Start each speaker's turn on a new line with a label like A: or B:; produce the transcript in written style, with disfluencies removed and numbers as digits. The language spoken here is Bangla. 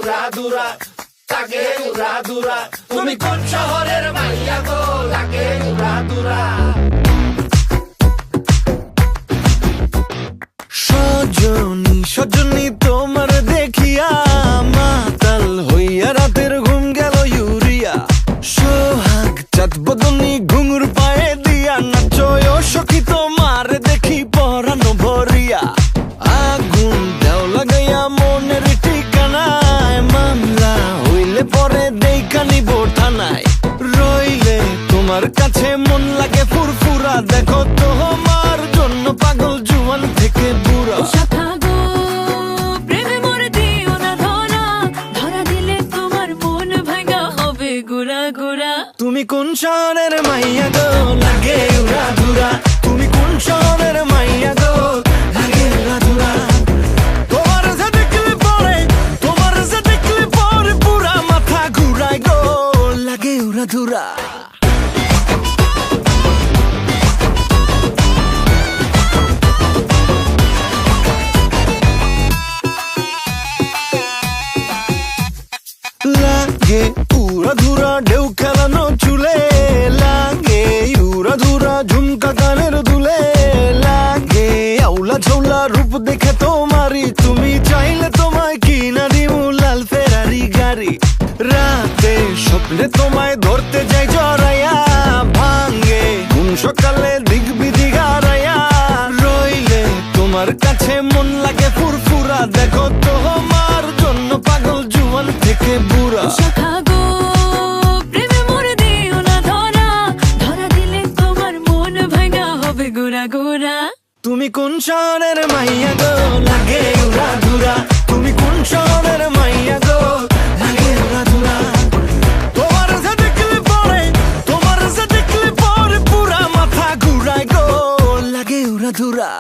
A: উড়াধুরা, লাগে উড়াধুরা। তুমি কোন শহরের মাইয়া গো, লাগে উড়াধুরা।
B: সজনী সজনী তোমার দেখিয়া মাতাল হইয়া রাতের ঘুম গেল ইউরিয়া। সোহাগ চাঁদ বদনী ঘুঙুর পায়ে দিয়া নাচয় সখী তোমার দেখি পরানো ভরিয়া। আগুন দেও লাগাইয়া মনের ঠিকানায়, মামলা হইলে পরে দেইখা নিব থানায়। রইলে তোমার কাছে মন লাগে ফুরফুরা, দেখো তোমার জন্য পাগল জুয়ান থেকে বুড়া। তুমি কোন শহরের মাইয়া গো, লাগে উড়াধুরা। তুমি কোন শহরের মাইয়া গো, লাগে উড়াধুরা। তোমার যে দেখলে পরে, তোমার যে দেখলে পরে পুরা মাথা ঘুরায় গো, লাগে উড়াধুরা। লাগে উড়াধুরা ঢেউ খেলানো চুলে, লাগে উড়াধুরা ঝুমকা কানের দুলে, লাগে আউলা ঝৌলা রূপ দেখে তোমারি, তুমি চাইলে তোমায় কিনা দিমু লাল ফেরারি গাড়ি। রাতে স্বপ্নে তোমায় ধরতে যাই জড়াইয়া, ভাঙ্গে ঘুম সকালে দিক বিধি গারাইয়া। রইলে তোমার কাছে মন লাগে ফুরফুরা, দেখো তোমার জন্য পাগল জুয়ান থেকে বুড়া। তুমি কোন শহরের মাইয়া গো, লাগে উড়াধুরা। তুমি কোন শহরের মাইয়া গো, লাগে উড়াধুরা। তোমার যে দেখলে পরে, তোমার যে দেখলে পরে পুরা মাথা ঘুরায় গো, লাগে উড়াধুরা।